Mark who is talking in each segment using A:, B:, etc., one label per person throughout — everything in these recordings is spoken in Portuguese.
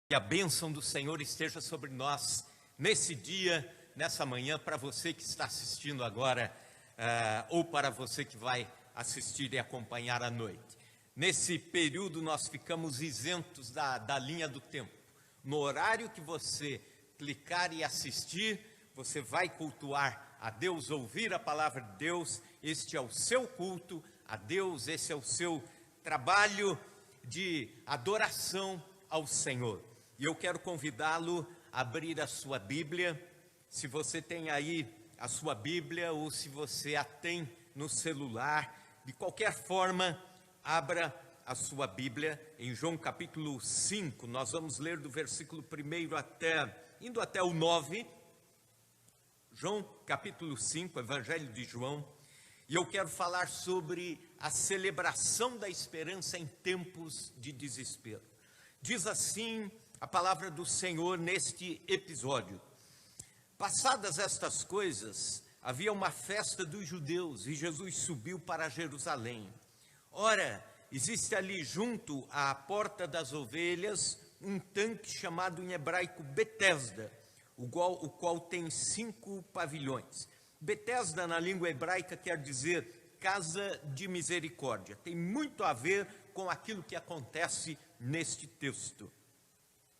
A: Que a bênção do Senhor esteja sobre nós nesse dia, nessa manhã, para você que está assistindo agora, ou para você que vai assistir e acompanhar à noite. Nesse período nós ficamos isentos da linha do tempo. No horário que você clicar e assistir, você vai cultuar a Deus, ouvir a palavra de Deus. Este é o seu culto a Deus, esse é o seu trabalho de adoração ao Senhor. E eu quero convidá-lo a abrir a sua Bíblia, se você tem aí a sua Bíblia ou se você a tem no celular, de qualquer forma, abra a sua Bíblia em João capítulo 5, nós vamos ler do versículo 1 indo até o 9, João capítulo 5, Evangelho de João, e eu quero falar sobre a celebração da esperança em tempos de desespero. Diz assim a palavra do Senhor neste episódio: passadas estas coisas, havia uma festa dos judeus e Jesus subiu para Jerusalém. Ora, existe ali junto à porta das ovelhas um tanque chamado em hebraico Betesda, o qual tem 5 pavilhões. Betesda na língua hebraica quer dizer casa de misericórdia. Tem muito a ver com aquilo que acontece neste texto.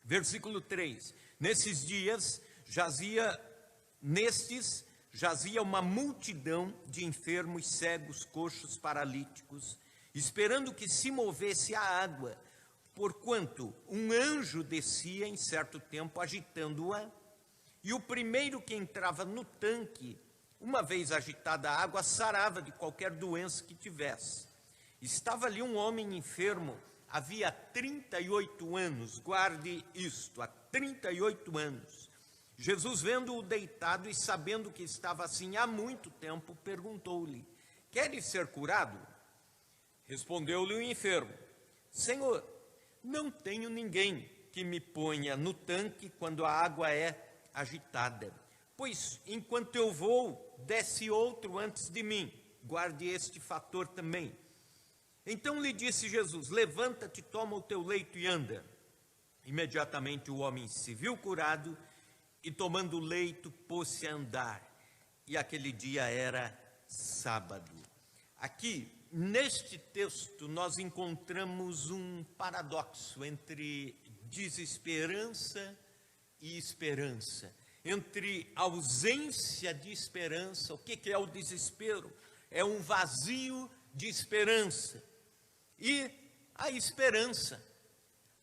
A: Versículo 3, nesses dias jazia uma multidão de enfermos, cegos, coxos, paralíticos, esperando que se movesse a água, porquanto um anjo descia em certo tempo agitando-a, e o primeiro que entrava no tanque, uma vez agitada a água, sarava de qualquer doença que tivesse. Estava ali um homem enfermo, havia 38 anos, guarde isto, há 38 anos. Jesus, vendo-o deitado e sabendo que estava assim há muito tempo, perguntou-lhe: queres ser curado? Respondeu-lhe o enfermo: Senhor, não tenho ninguém que me ponha no tanque quando a água é agitada, pois enquanto eu vou, desce outro antes de mim. Guarde este fator também. Então lhe disse Jesus: levanta-te, toma o teu leito e anda. Imediatamente o homem se viu curado e, tomando o leito, pôs-se a andar. E aquele dia era sábado. Aqui, neste texto, nós encontramos um paradoxo entre desesperança e esperança. Entre ausência de esperança. O que é o desespero? É um vazio de esperança. E a esperança.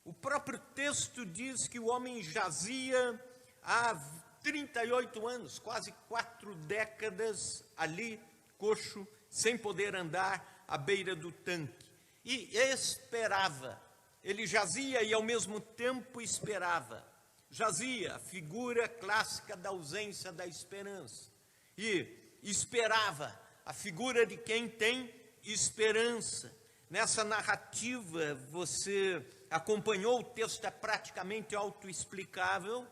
A: O próprio texto diz que o homem jazia há 38 anos, quase 4 décadas ali, coxo, sem poder andar à beira do tanque. E esperava. Ele jazia e ao mesmo tempo esperava. Jazia, a figura clássica da ausência da esperança. E esperava, a figura de quem tem esperança. Nessa narrativa, você acompanhou, o texto é praticamente autoexplicável,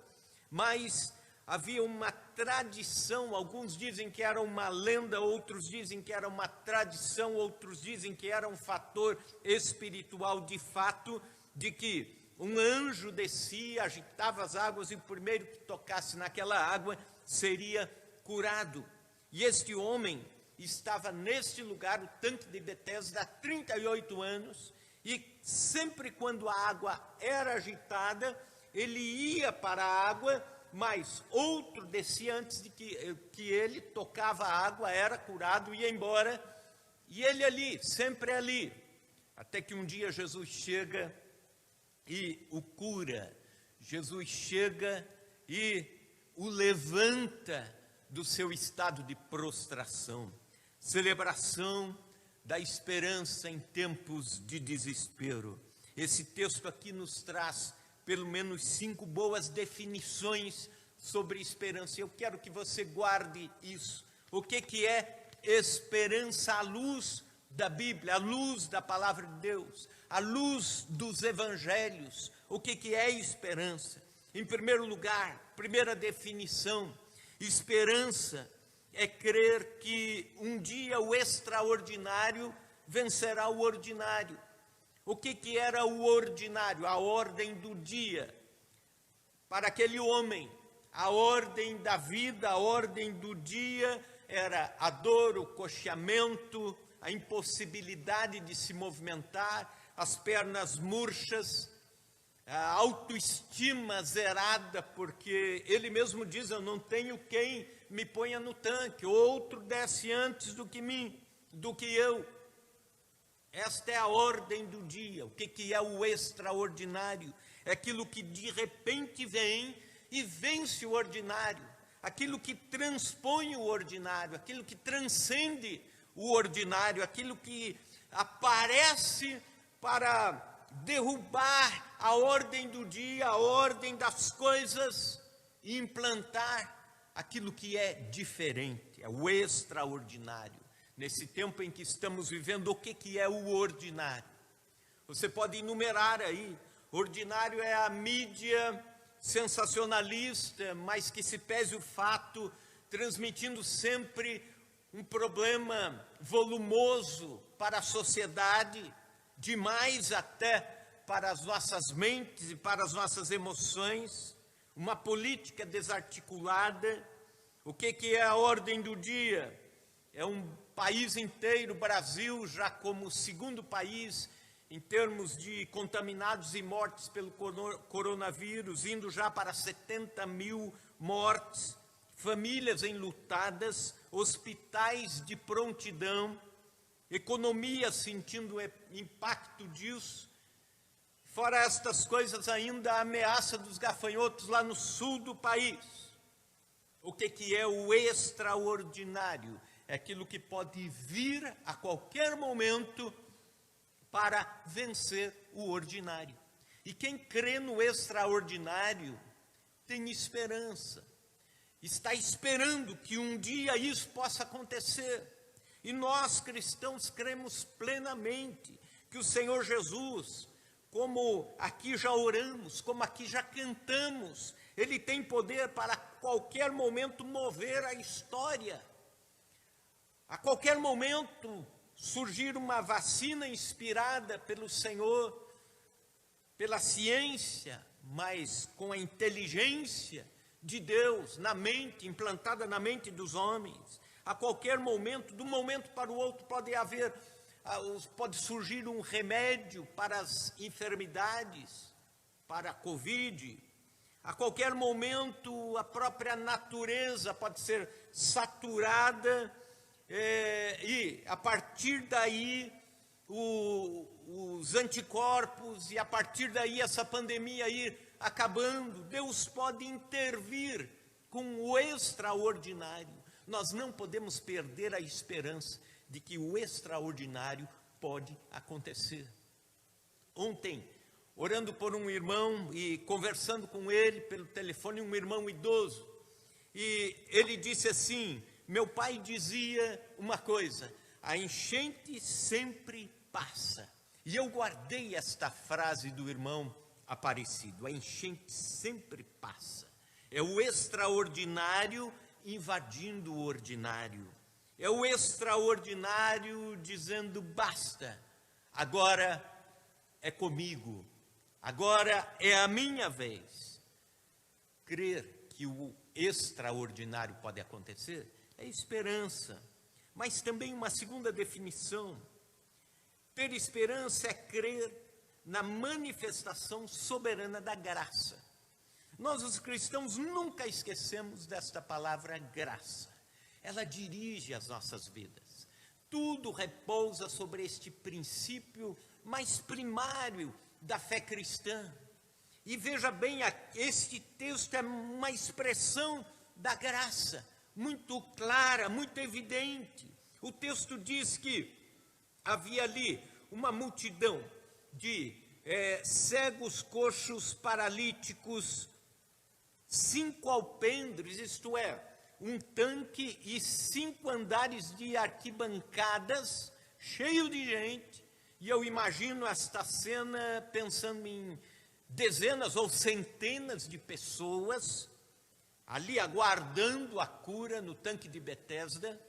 A: mas havia uma tradição, alguns dizem que era uma lenda, outros dizem que era uma tradição, outros dizem que era um fator espiritual de fato, de que um anjo descia, agitava as águas e o primeiro que tocasse naquela água seria curado. E este homem estava neste lugar, o tanque de Betesda, há 38 anos, e sempre quando a água era agitada, ele ia para a água, mas outro descia antes de que ele tocava a água, era curado, ia embora, e ele ali, sempre ali, até que um dia Jesus chega e o cura. Jesus chega e o levanta do seu estado de prostração. Celebração da esperança em tempos de desespero. Esse texto aqui nos traz pelo menos 5 boas definições sobre esperança. Eu quero que você guarde isso. O que é esperança à luz da Bíblia, à luz da palavra de Deus, à luz dos evangelhos? O que é esperança? Em primeiro lugar, primeira definição, esperança é crer que um dia o extraordinário vencerá o ordinário. O que era o ordinário? A ordem do dia. Para aquele homem, a ordem da vida, a ordem do dia era a dor, o coxeamento, a impossibilidade de se movimentar, as pernas murchas, a autoestima zerada, porque ele mesmo diz: eu não tenho quem me ponha no tanque, outro desce antes do que eu. Esta é a ordem do dia. O que é o extraordinário? É aquilo que de repente vem e vence o ordinário, aquilo que transpõe o ordinário, aquilo que transcende o ordinário, aquilo que aparece para derrubar a ordem do dia, a ordem das coisas e implantar aquilo que é diferente, é o extraordinário. Nesse tempo em que estamos vivendo, o que é o ordinário? Você pode enumerar aí. Ordinário é a mídia sensacionalista, mas que se pese o fato, transmitindo sempre um problema volumoso para a sociedade, demais até para as nossas mentes e para as nossas emoções, uma política desarticulada. O que é a ordem do dia? É um país inteiro, Brasil, já como o segundo país em termos de contaminados e mortes pelo coronavírus, indo já para 70 mil mortes, famílias enlutadas, hospitais de prontidão, economia sentindo o impacto disso. Fora estas coisas, ainda a ameaça dos gafanhotos lá no sul do país. O que é o extraordinário? É aquilo que pode vir a qualquer momento para vencer o ordinário. E quem crê no extraordinário tem esperança. Está esperando que um dia isso possa acontecer. E nós, cristãos, cremos plenamente que o Senhor Jesus, como aqui já oramos, como aqui já cantamos, Ele tem poder para a qualquer momento mover a história. A qualquer momento surgir uma vacina inspirada pelo Senhor, pela ciência, mas com a inteligência de Deus na mente, implantada na mente dos homens. A qualquer momento, de um momento para o outro, pode surgir um remédio para as enfermidades, para a Covid. A qualquer momento, a própria natureza pode ser saturada e, a partir daí, os anticorpos, e a partir daí essa pandemia ir acabando. Deus pode intervir com o extraordinário. Nós não podemos perder a esperança de que o extraordinário pode acontecer. Ontem, orando por um irmão e conversando com ele pelo telefone, um irmão idoso, e ele disse assim: meu pai dizia uma coisa: a enchente sempre passa. E eu guardei esta frase do irmão Aparecido: a enchente sempre passa. É o extraordinário invadindo o ordinário. É o extraordinário dizendo: basta, agora é comigo, agora é a minha vez. Crer que o extraordinário pode acontecer é esperança. Mas também uma segunda definição: ter esperança é crer na manifestação soberana da graça. Nós, os cristãos, nunca esquecemos desta palavra graça. Ela dirige as nossas vidas. Tudo repousa sobre este princípio mais primário da fé cristã. E veja bem, este texto é uma expressão da graça, muito clara, muito evidente. O texto diz que havia ali uma multidão de cegos, coxos, paralíticos, 5 alpendres, isto é, um tanque e 5 andares de arquibancadas, cheio de gente. E eu imagino esta cena pensando em dezenas ou centenas de pessoas ali aguardando a cura no tanque de Betesda.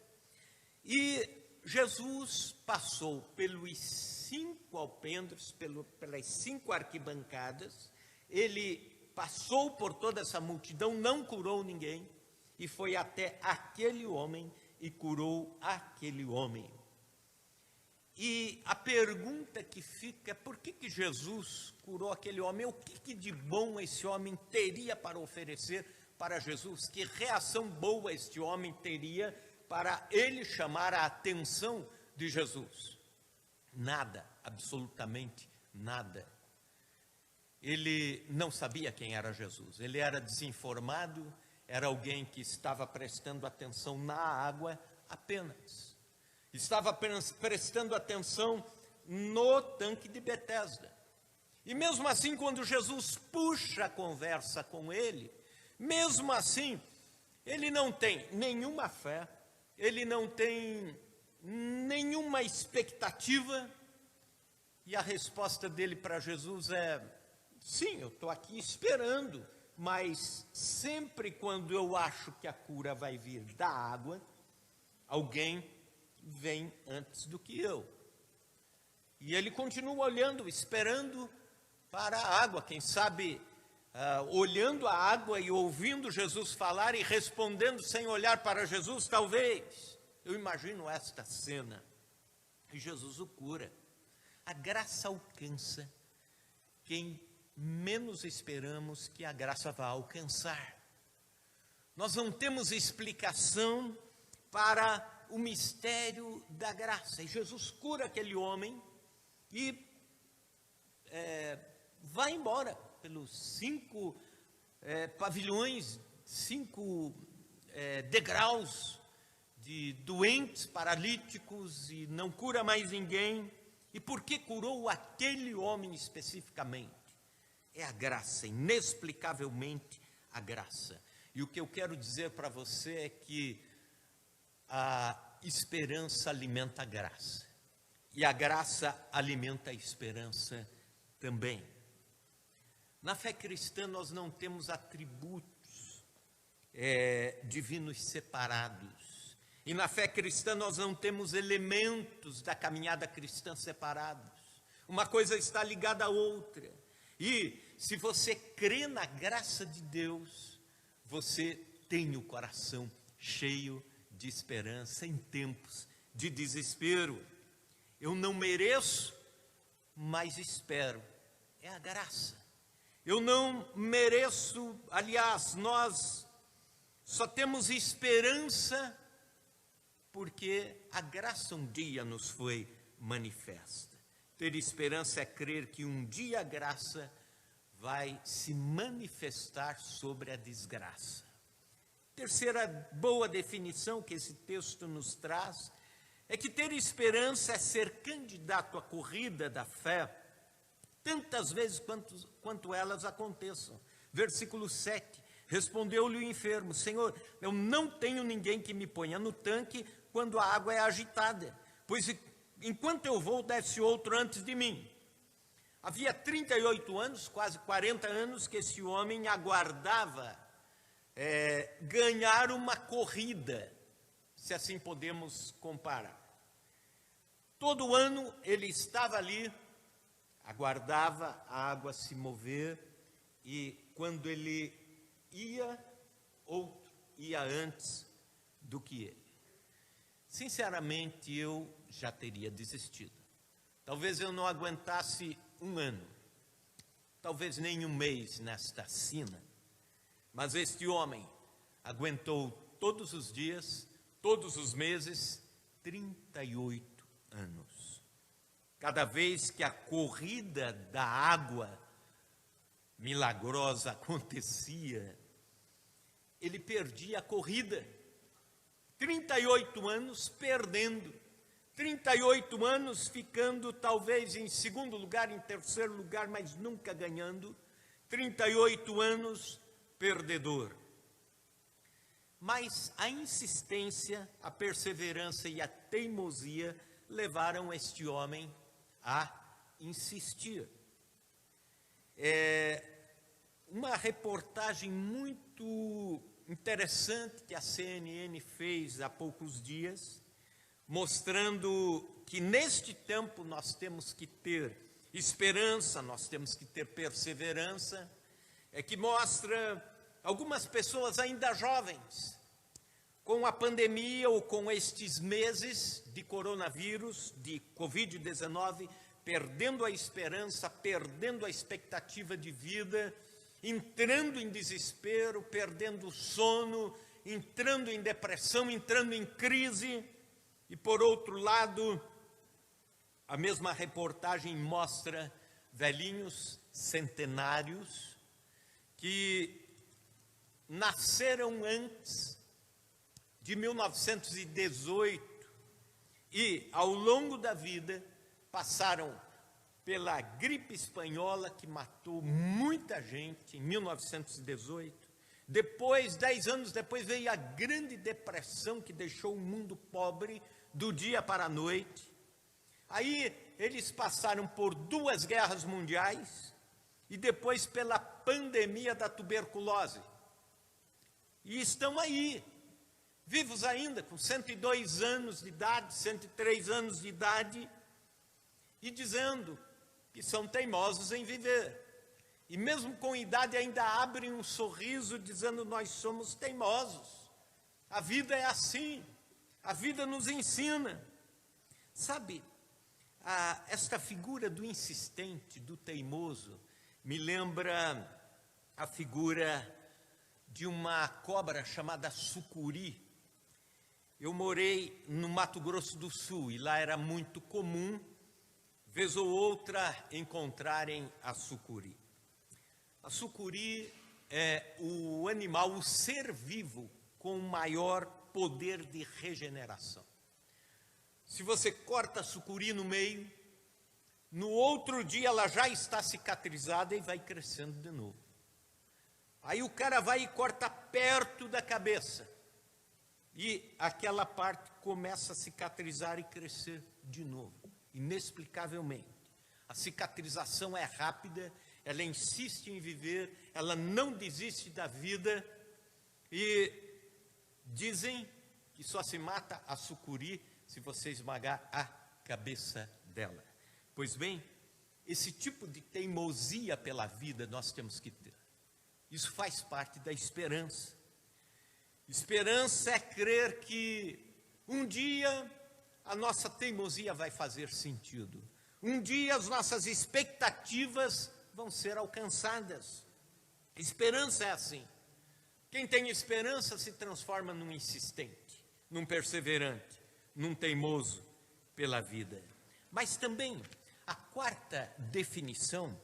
A: E Jesus passou pelos 5 alpendres, pelas 5 arquibancadas. Ele passou por toda essa multidão, não curou ninguém, e foi até aquele homem e curou aquele homem. E a pergunta que fica é: por que Jesus curou aquele homem? O que de bom esse homem teria para oferecer para Jesus? Que reação boa este homem teria para ele chamar a atenção de Jesus? Nada, absolutamente nada. Ele não sabia quem era Jesus, ele era desinformado, era alguém que estava prestando atenção na água apenas. Estava prestando atenção no tanque de Betesda. E mesmo assim, quando Jesus puxa a conversa com ele, mesmo assim, ele não tem nenhuma fé, ele não tem nenhuma expectativa, e a resposta dele para Jesus é: sim, eu estou aqui esperando, mas sempre quando eu acho que a cura vai vir da água, alguém vem antes do que eu. E ele continua olhando, esperando para a água, quem sabe olhando a água e ouvindo Jesus falar e respondendo sem olhar para Jesus, talvez. Eu imagino esta cena. E Jesus o cura. A graça alcança quem menos esperamos que a graça vá alcançar. Nós não temos explicação para o mistério da graça. E Jesus cura aquele homem e vai embora pelos 5 pavilhões, 5 degraus de doentes, paralíticos, e não cura mais ninguém. E por que curou aquele homem especificamente? É a graça, inexplicavelmente a graça. E o que eu quero dizer para você é que a esperança alimenta a graça. E a graça alimenta a esperança também. Na fé cristã nós não temos atributos divinos separados. E na fé cristã nós não temos elementos da caminhada cristã separados. Uma coisa está ligada à outra. E se você crê na graça de Deus, você tem o coração cheio de esperança em tempos de desespero. Eu não mereço, mas espero. É a graça. Eu não mereço, aliás, nós só temos esperança porque a graça um dia nos foi manifesta. Ter esperança é crer que um dia a graça vai se manifestar sobre a desgraça. Terceira boa definição que esse texto nos traz é que ter esperança é ser candidato à corrida da fé tantas vezes quanto elas aconteçam. Versículo 7, respondeu-lhe o enfermo: Senhor, eu não tenho ninguém que me ponha no tanque quando a água é agitada, pois enquanto eu vou, desce outro antes de mim. Havia 38 anos, quase 40 anos, que esse homem aguardava ganhar uma corrida, se assim podemos comparar. Todo ano ele estava ali, aguardava a água se mover, e quando ele ia, outro ia antes do que ele. Sinceramente, eu já teria desistido. Talvez eu não aguentasse um ano, talvez nem um mês nesta sina, mas este homem aguentou todos os dias, todos os meses, 38 anos. Cada vez que a corrida da água milagrosa acontecia, ele perdia a corrida. 38 anos perdendo, 38 anos ficando talvez em segundo lugar, em terceiro lugar, mas nunca ganhando, 38 anos perdedor. Mas a insistência, a perseverança e a teimosia levaram este homem a insistir. Uma reportagem muito interessante que a CNN fez há poucos dias, mostrando que neste tempo nós temos que ter esperança, nós temos que ter perseverança. é que mostra algumas pessoas ainda jovens, com a pandemia ou com estes meses de coronavírus, de Covid-19, perdendo a esperança, perdendo a expectativa de vida, entrando em desespero, perdendo o sono, entrando em depressão, entrando em crise. E, por outro lado, a mesma reportagem mostra velhinhos centenários que nasceram antes de 1918 e, ao longo da vida, passaram pela gripe espanhola, que matou muita gente em 1918. Depois, 10 anos depois, veio a Grande Depressão, que deixou o mundo pobre do dia para a noite. Aí eles passaram por 2 guerras mundiais e depois pela pandemia da tuberculose. E estão aí, vivos ainda, com 102 anos de idade, 103 anos de idade, e dizendo que são teimosos em viver. E mesmo com idade ainda abrem um sorriso dizendo: nós somos teimosos. A vida é assim, a vida nos ensina. Sabe, esta figura do insistente, do teimoso, me lembra a figura de uma cobra chamada sucuri. Eu morei no Mato Grosso do Sul e lá era muito comum, vez ou outra, encontrarem a sucuri. A sucuri é o animal, o ser vivo com maior poder de regeneração. Se você corta a sucuri no meio, no outro dia ela já está cicatrizada e vai crescendo de novo. Aí o cara vai e corta perto da cabeça e aquela parte começa a cicatrizar e crescer de novo, inexplicavelmente. A cicatrização é rápida, ela insiste em viver, ela não desiste da vida e dizem que só se mata a sucuri se você esmagar a cabeça dela. Pois bem, esse tipo de teimosia pela vida nós temos que ter. Isso faz parte da esperança. Esperança é crer que um dia a nossa teimosia vai fazer sentido. Um dia as nossas expectativas vão ser alcançadas. Esperança é assim. Quem tem esperança se transforma num insistente, num perseverante, num teimoso pela vida. Mas também a quarta definição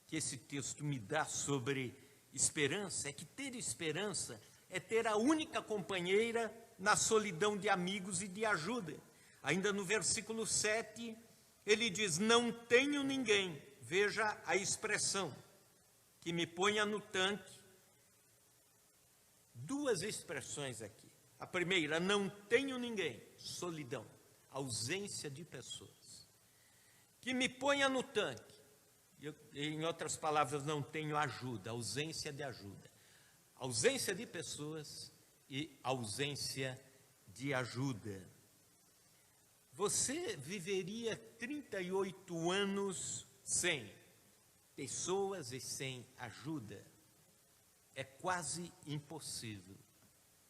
A: que esse texto me dá sobre esperança é que ter esperança é ter a única companheira na solidão de amigos e de ajuda. Ainda no versículo 7, ele diz: não tenho ninguém, veja a expressão, que me ponha no tanque. 2 expressões aqui. A primeira, não tenho ninguém, solidão, ausência de pessoas. Que me ponha no tanque. Em outras palavras, não tenho ajuda, ausência de ajuda. Ausência de pessoas e ausência de ajuda. Você viveria 38 anos sem pessoas e sem ajuda? É quase impossível.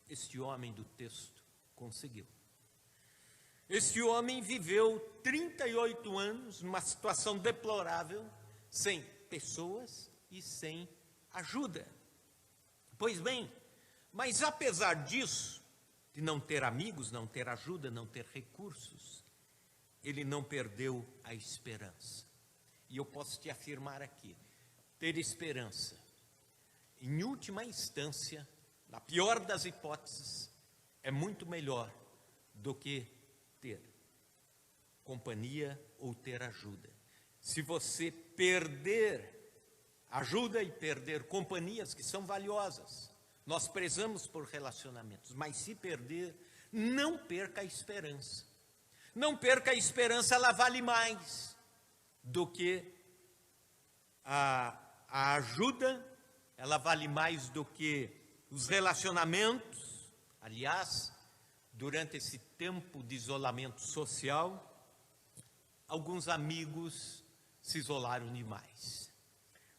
A: Este homem do texto conseguiu. Este homem viveu 38 anos numa situação deplorável, sem pessoas e sem ajuda. Pois bem, mas apesar disso, de não ter amigos, não ter ajuda, não ter recursos, ele não perdeu a esperança. E eu posso te afirmar aqui, ter esperança, em última instância, na pior das hipóteses, é muito melhor do que ter companhia ou ter ajuda. Se você perder ajuda e perder companhias que são valiosas, nós prezamos por relacionamentos, mas se perder, não perca a esperança. Não perca a esperança, ela vale mais do que a ajuda, ela vale mais do que os relacionamentos. Aliás, durante esse tempo de isolamento social, alguns amigos se isolaram demais.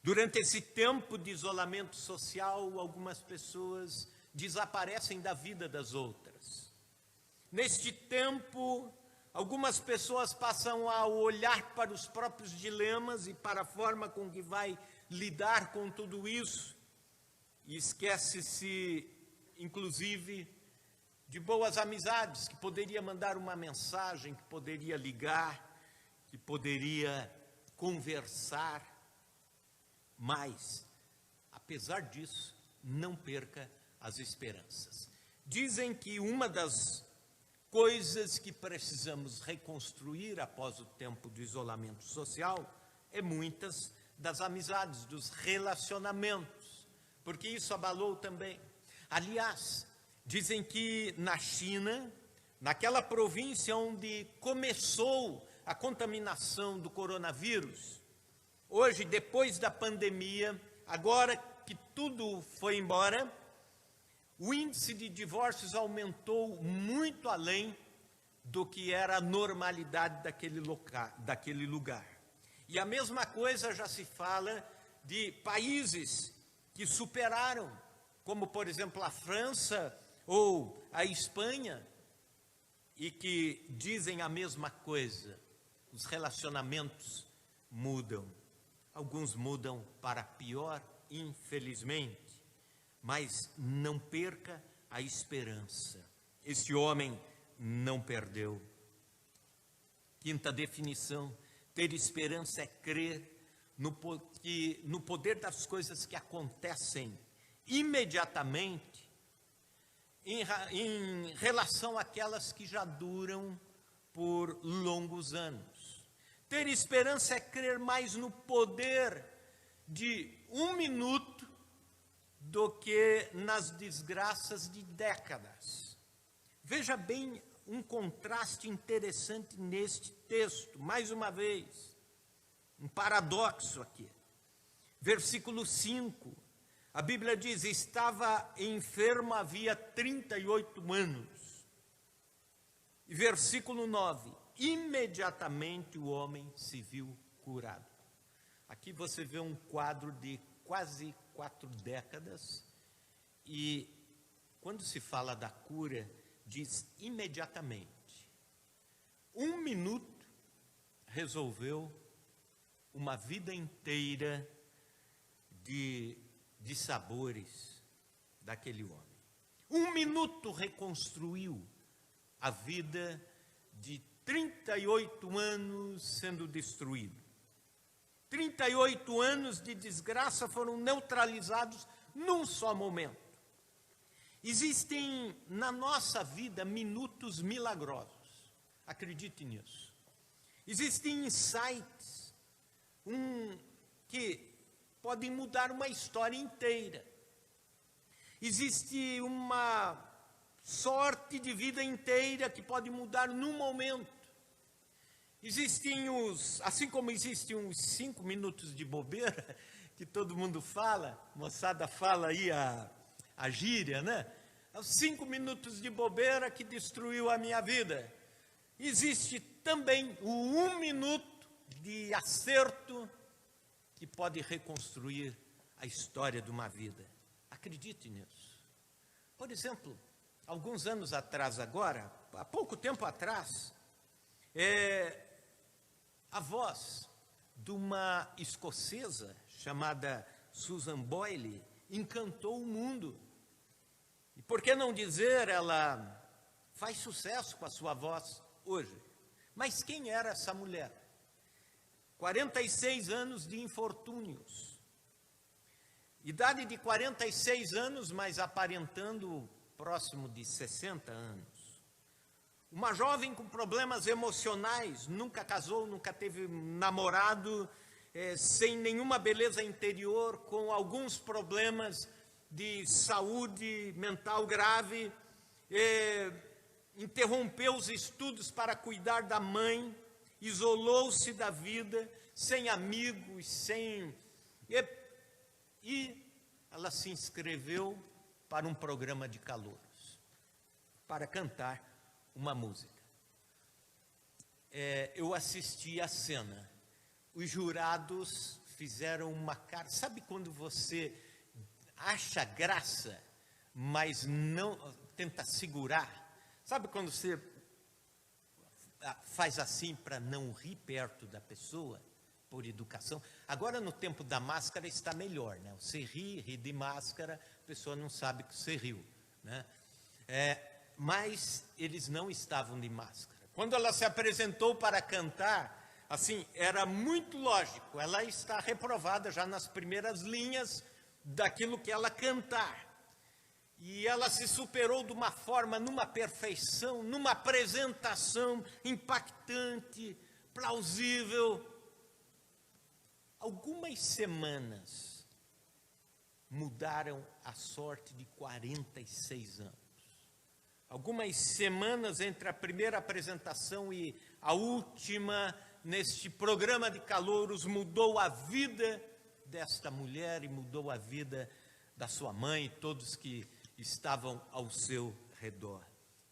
A: Durante esse tempo de isolamento social, algumas pessoas desaparecem da vida das outras. Neste tempo, algumas pessoas passam a olhar para os próprios dilemas e para a forma com que vai lidar com tudo isso, e esquece-se, inclusive, de boas amizades, que poderia mandar uma mensagem, que poderia ligar, que poderia conversar. Mas, apesar disso, não perca as esperanças. Dizem que uma das coisas que precisamos reconstruir após o tempo do isolamento social é muitas das amizades, dos relacionamentos, porque isso abalou também. Aliás, dizem que na China, naquela província onde começou a contaminação do coronavírus, hoje, depois da pandemia, agora que tudo foi embora, o índice de divórcios aumentou muito além do que era a normalidade daquele lugar. E a mesma coisa já se fala de países que superaram, como, por exemplo, a França ou a Espanha, e que dizem a mesma coisa. Os relacionamentos mudam. Alguns mudam para pior, infelizmente. Mas não perca a esperança. Esse homem não perdeu. Quinta definição: ter esperança é crer no poder das coisas que acontecem imediatamente em relação àquelas que já duram por longos anos. Ter esperança é crer mais no poder de um minuto do que nas desgraças de décadas. Veja bem um contraste interessante neste texto, mais uma vez, um paradoxo aqui. Versículo 5, a Bíblia diz: estava enfermo havia 38 anos. E versículo 9, imediatamente o homem se viu curado. Aqui você vê um quadro de quase 4 décadas, e quando se fala da cura, diz imediatamente. 1 minuto resolveu uma vida inteira de sabores daquele homem. 1 minuto reconstruiu a vida de 38 anos sendo destruído. 38 anos de desgraça foram neutralizados num só momento. Existem na nossa vida minutos milagrosos, acredite nisso. Existem insights que podem mudar uma história inteira. Existe uma sorte de vida inteira que pode mudar num momento. Existem assim como existem uns 5 minutos de bobeira, que todo mundo fala, moçada fala aí a gíria, né? Os 5 minutos de bobeira que destruiu a minha vida. Existe também o 1 minuto de acerto que pode reconstruir a história de uma vida. Acredite nisso. Por exemplo, alguns anos atrás agora, há pouco tempo atrás, a voz de uma escocesa chamada Susan Boyle encantou o mundo. E por que não dizer, ela faz sucesso com a sua voz hoje. Mas quem era essa mulher? 46 anos de infortúnios. Idade de 46 anos, mas aparentando próximo de 60 anos. Uma jovem com problemas emocionais, nunca casou, nunca teve namorado, sem nenhuma beleza interior, com alguns problemas de saúde mental grave, interrompeu os estudos para cuidar da mãe, isolou-se da vida, sem amigos, e ela se inscreveu para um programa de calouros, para cantar uma música. Eu assisti a cena. Os jurados fizeram uma cara. Sabe quando você acha graça, mas não tenta segurar? Sabe quando você faz assim para não rir perto da pessoa, por educação? Agora, no tempo da máscara, está melhor, né? Você ri de máscara, a pessoa não sabe que você riu, né? Mas eles não estavam de máscara. Quando ela se apresentou para cantar, assim, era muito lógico, ela está reprovada já nas primeiras linhas daquilo que ela cantar. E ela se superou de uma forma, numa perfeição, numa apresentação impactante, plausível. Algumas semanas mudaram a sorte de 46 anos. Algumas semanas entre a primeira apresentação e a última, neste programa de calouros, mudou a vida desta mulher e mudou a vida da sua mãe e todos que estavam ao seu redor.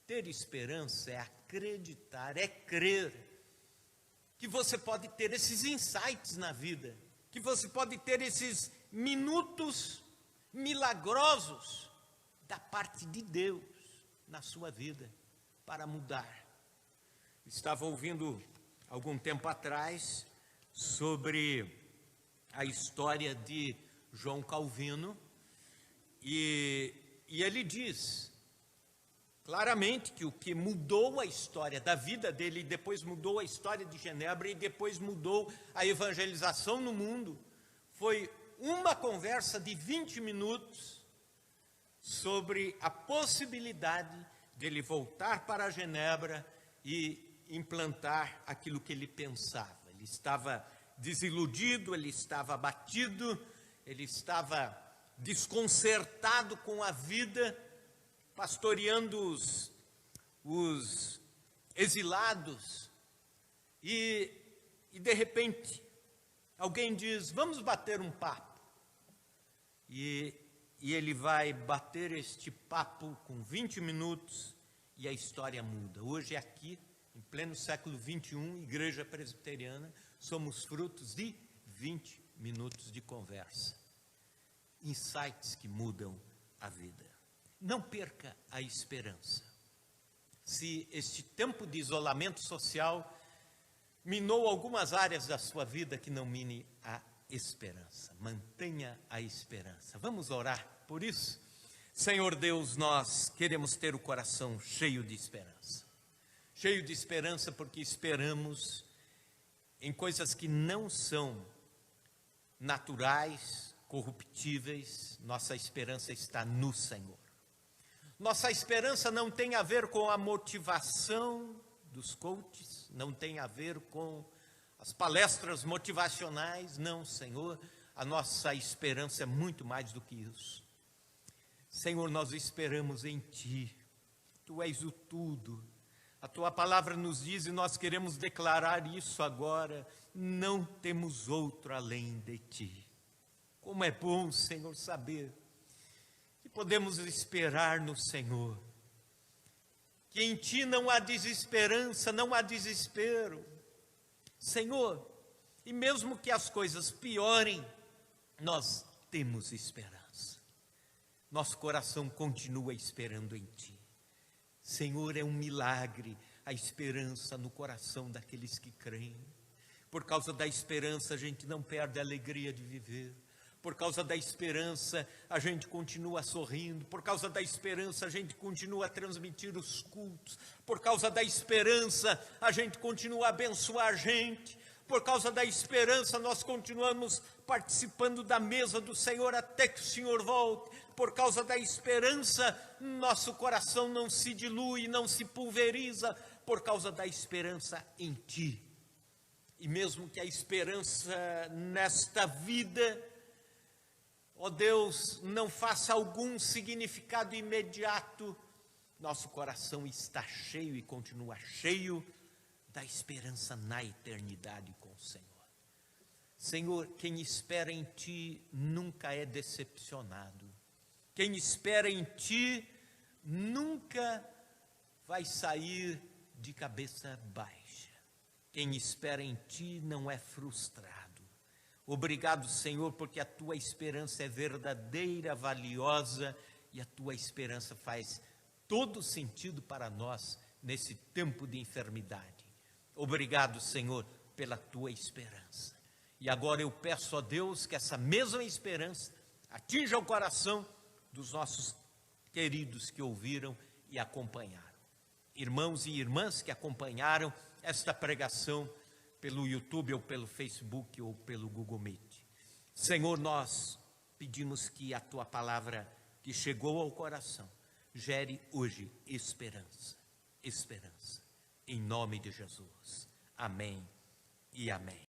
A: Ter esperança é acreditar, é crer que você pode ter esses insights na vida, que você pode ter esses minutos milagrosos da parte de Deus na sua vida para mudar. Estava ouvindo algum tempo atrás sobre a história de João Calvino e ele diz claramente que o que mudou a história da vida dele, e depois mudou a história de Genebra, e depois mudou a evangelização no mundo, foi uma conversa de 20 minutos sobre a possibilidade dele voltar para Genebra e implantar aquilo que ele pensava. Ele estava desiludido, ele estava abatido, ele estava desconcertado com a vida, pastoreando os exilados, e de repente alguém diz: vamos bater um papo. E ele vai bater este papo com 20 minutos e a história muda. Hoje aqui, em pleno século 21, Igreja Presbiteriana, somos frutos de 20 minutos de conversa. Insights que mudam a vida. Não perca a esperança. Se este tempo de isolamento social minou algumas áreas da sua vida, que não mine a esperança. Mantenha a esperança. Vamos orar por isso? Senhor Deus, nós queremos ter o coração cheio de esperança. Cheio de esperança porque esperamos em coisas que não são naturais, corruptíveis. Nossa esperança está no Senhor. Nossa esperança não tem a ver com a motivação dos coaches, não tem a ver com as palestras motivacionais, não, Senhor. A nossa esperança é muito mais do que isso. Senhor, nós esperamos em Ti. Tu és o tudo. A Tua palavra nos diz, e nós queremos declarar isso agora: não temos outro além de Ti. Como é bom, Senhor, saber que podemos esperar no Senhor, que em Ti não há desesperança, não há desespero, Senhor, e mesmo que as coisas piorem, nós temos esperança, nosso coração continua esperando em Ti. Senhor, é um milagre a esperança no coração daqueles que creem. Por causa da esperança a gente não perde a alegria de viver. Por causa da esperança, a gente continua sorrindo. Por causa da esperança, a gente continua a transmitir os cultos. Por causa da esperança, a gente continua a abençoar gente. Por causa da esperança, nós continuamos participando da mesa do Senhor até que o Senhor volte. Por causa da esperança, nosso coração não se dilui, não se pulveriza. Por causa da esperança em Ti. E mesmo que a esperança nesta vida, ó Deus, não faça algum significado imediato, nosso coração está cheio e continua cheio da esperança na eternidade com o Senhor. Senhor, quem espera em Ti nunca é decepcionado. Quem espera em Ti nunca vai sair de cabeça baixa. Quem espera em Ti não é frustrado. Obrigado, Senhor, porque a tua esperança é verdadeira, valiosa, e a tua esperança faz todo sentido para nós nesse tempo de enfermidade. Obrigado, Senhor, pela tua esperança. E agora eu peço a Deus que essa mesma esperança atinja o coração dos nossos queridos que ouviram e acompanharam. Irmãos e irmãs que acompanharam esta pregação pelo YouTube ou pelo Facebook ou pelo Google Meet. Senhor, nós pedimos que a tua palavra que chegou ao coração gere hoje esperança, esperança. Em nome de Jesus. Amém e amém.